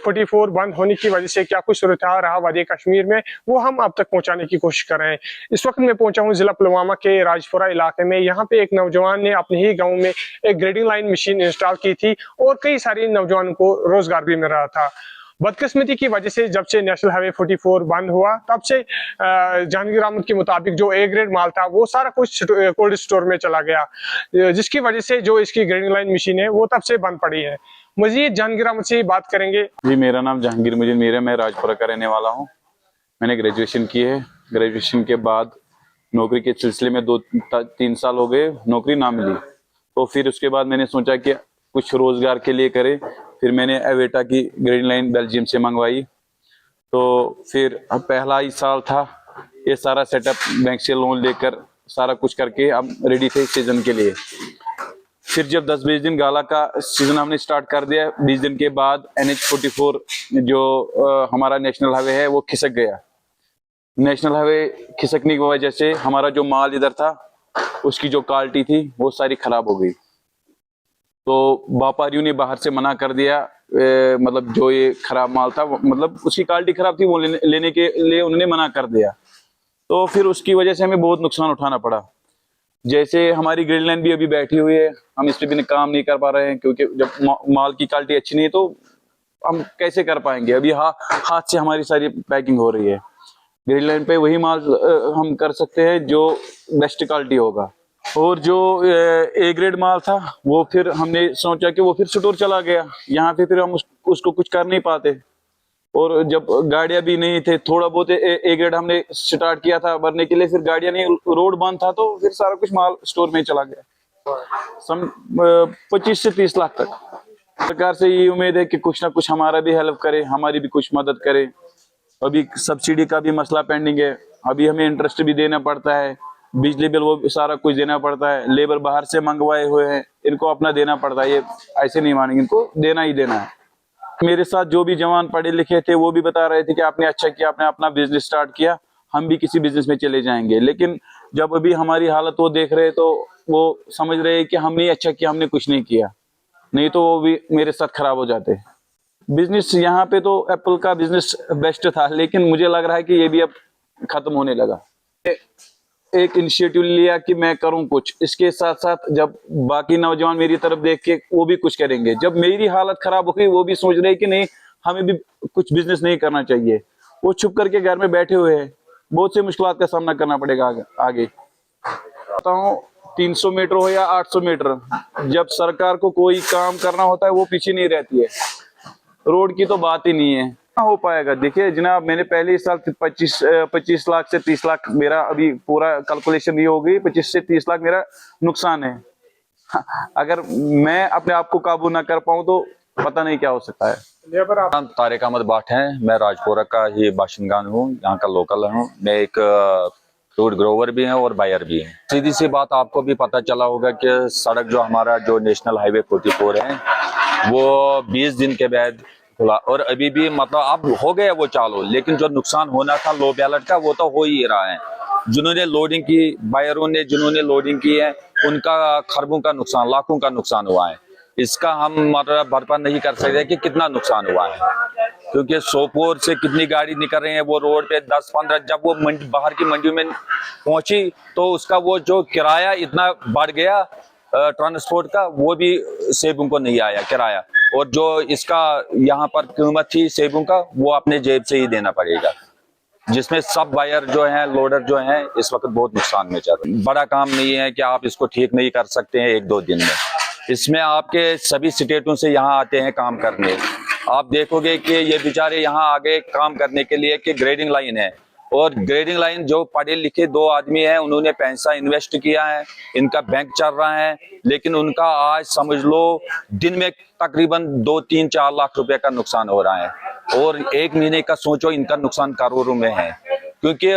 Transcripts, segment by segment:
44 बंद होने की वजह से क्या कुछ सूरत रहा वादी कश्मीर में, वो हम अब तक पहुंचाने की कोशिश कर रहे हैं। इस वक्त मैं पहुंचा हूं जिला पुलवामा के राजपुरा इलाके में। यहाँ पे एक नौजवान ने अपने ही गाँव में एक ग्रेडिंग लाइन मशीन इंस्टॉल की थी और कई सारे नौजवानों को रोजगार भी मिल रहा था। बदकिस्मती की वजह से जब से नेशनल हाईवे 44 बंद हुआ तब से जहांगीर अहमद के मुताबिक जो ए ग्रेड माल था वो सारा कुछ कोल्ड स्टोर में चला गया, जिसकी वजह से जो इसकी ग्रेडिंग लाइन मशीन है वो तब से बंद पड़ी है। मजीद जहांगीर अहमद से बात करेंगे। जी, मेरा नाम जहांगीर मुजीद मीर है, मैं राजपुरा का रहने वाला हूँ। मैंने ग्रेजुएशन की है। ग्रेजुएशन के बाद नौकरी के सिलसिले में 2-3 साल हो गए, नौकरी ना मिली। तो फिर उसके बाद मैंने सोचा कि कुछ रोजगार के लिए करे। फिर मैंने एवेटा की ग्रेडिंग लाइन बेल्जियम से मंगवाई। तो फिर अब पहला ही साल था, ये सारा सेटअप बैंक से लोन लेकर सारा कुछ करके अब रेडी थे सीजन के लिए। फिर जब 10-20 दिन गाला का सीजन हमने स्टार्ट कर दिया, 20 दिन के बाद NH44 जो हमारा नेशनल हाईवे है वो खिसक गया। नेशनल हाईवे खिसकने की वजह से हमारा जो माल इधर था उसकी जो क्वालिटी थी वो सारी खराब हो गई। तो व्यापारियों ने बाहर से मना कर दिया, मतलब जो ये खराब माल था मतलब उसकी क्वालिटी खराब थी, वो लेने के लिए उन्होंने मना कर दिया। तो फिर उसकी वजह से हमें बहुत नुकसान उठाना पड़ा। जैसे हमारी ग्रिड लाइन भी अभी बैठी हुई है, हम इस पे भी काम नहीं कर पा रहे हैं क्योंकि जब माल की क्वालिटी अच्छी नहीं है तो हम कैसे कर पाएंगे। अभी हाथ से हमारी सारी पैकिंग हो रही है। ग्रिड लाइन पे वही माल हम कर सकते हैं जो बेस्ट क्वालिटी होगा। और जो ए ग्रेड माल था वो फिर हमने सोचा कि वो फिर स्टोर चला गया। यहाँ पे फिर हम उसको कुछ कर नहीं पाते। और जब गाड़ियां भी नहीं थे, थोड़ा बहुत ए ग्रेड हमने स्टार्ट किया था भरने के लिए, फिर गाड़ियां नहीं, रोड बंद था, तो फिर सारा कुछ माल स्टोर में चला गया। 25 से 30 लाख तक। सरकार से ये उम्मीद है कि कुछ ना कुछ हमारा भी हेल्प करे, हमारी भी कुछ मदद करे। अभी सब्सिडी का भी मसला पेंडिंग है, अभी हमें इंटरेस्ट भी देना पड़ता है, बिजली बिल वो सारा कुछ देना पड़ता है। लेबर बाहर से मंगवाए हुए हैं, इनको अपना देना पड़ता है। ये ऐसे नहीं मानेंगे, इनको देना ही देना है। मेरे साथ जो भी जवान पढ़े लिखे थे वो भी बता रहे थे कि आपने अच्छा किया, आपने अपना बिजनेस स्टार्ट किया, हम भी किसी बिजनेस में चले जाएंगे। लेकिन जब अभी हमारी हालत वो देख रहे तो वो समझ रहे हैं कि हमने अच्छा किया, हमने कुछ नहीं किया, नहीं तो वो भी मेरे साथ खराब हो जाते। बिजनेस यहाँ पे तो एप्पल का बिजनेस बेस्ट था, लेकिन मुझे लग रहा है कि ये भी अब खत्म होने लगा। एक इनिशिएटिव लिया कि मैं करूं कुछ, इसके साथ साथ जब बाकी नौजवान मेरी तरफ देख के वो भी कुछ करेंगे। जब मेरी हालत खराब हो गई वो भी सोच रहे कि नहीं हमें भी कुछ बिजनेस नहीं करना चाहिए। वो छुप करके घर में बैठे हुए हैं, बहुत से मुश्किलात का सामना करना पड़ेगा आगे। बताऊं 300 मीटर हो या 800 मीटर, जब सरकार को कोई काम करना होता है वो पीछे नहीं रहती है। रोड की तो बात ही नहीं है, हो पाएगा। देखिए जनाब, मैंने पहले ही साल 25 लाख से 30 लाख मेरा अभी पूरा कैलकुलेशन ये हो गई, 25 से 30 लाख मेरा नुकसान है। अगर मैं अपने आप को काबू ना कर पाऊं तो पता नहीं क्या हो सकता है। तारिक अहमद भाट है, मैं राजपुरा का ही बाशिंदा हूँ, यहाँ का लोकल हूँ। मैं एक फ्रूट ग्रोवर भी है और बायर भी है। सीधी सी बात, आपको भी पता चला होगा कि सड़क जो हमारा जो नेशनल हाईवे 44 है वो 20 दिन के बाद खुला, और अभी भी मतलब अब हो गया वो चालू, लेकिन जो नुकसान होना था लो बैलेट का वो तो हो ही रहा है। जिन्होंने लोडिंग की, बायरों ने जिन्होंने लोडिंग की है, उनका खरबों का नुकसान, लाखों का नुकसान हुआ है। इसका हम मतलब भरपाई नहीं कर सकते कि कितना नुकसान हुआ है, क्योंकि सोपोर से कितनी गाड़ी निकल रही है वो रोड पे 10-15, जब वो मंडी बाहर की मंडियों में पहुंची तो उसका वो जो किराया इतना बढ़ गया ट्रांसपोर्ट का, वो भी सेबों को नहीं आया किराया। और जो इसका यहाँ पर कीमत थी सेबों का, वो अपने जेब से ही देना पड़ेगा, जिसमें सब बायर जो हैं, लोडर जो हैं, इस वक्त बहुत नुकसान में चल रहे हैं। बड़ा काम नहीं है कि आप इसको ठीक नहीं कर सकते हैं 1-2 दिन में। इसमें आपके सभी स्टेटों से यहाँ आते हैं काम करने। आप देखोगे कि ये बेचारे यहाँ आ गए काम करने के लिए कि ग्रेडिंग लाइन है, और ग्रेडिंग लाइन जो पढ़े लिखे 2 आदमी हैं, उन्होंने पैसा इन्वेस्ट किया है, इनका बैंक चल रहा है, लेकिन उनका आज समझ लो दिन में तकरीबन 2-3-4 लाख रुपए का नुकसान हो रहा है। और 1 महीने का सोचो इनका नुकसान करोड़ों में है, क्योंकि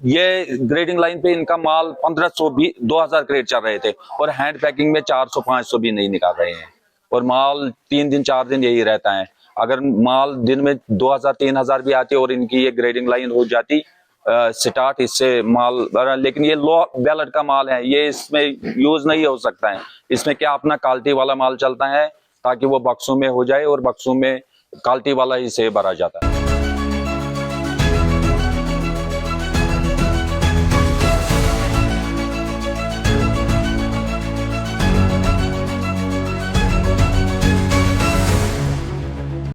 ये ग्रेडिंग लाइन पे इनका माल 1500 भी 2000 क्रेट चल रहे थे, और हैंड पैकिंग में 400-500 भी नहीं निकाल रहे हैं, और माल 3 दिन 4 दिन यही रहता है। अगर माल दिन में 2000-3000 भी आती और इनकी ये ग्रेडिंग लाइन हो जाती स्टार्ट, इससे माल, लेकिन ये लो बैलेट का माल है, ये इसमें यूज नहीं हो सकता है। इसमें क्या अपना क्वालिटी वाला माल चलता है ताकि वो बक्सों में हो जाए और बक्सों में क्वालिटी वाला ही सेब भरा जाता है।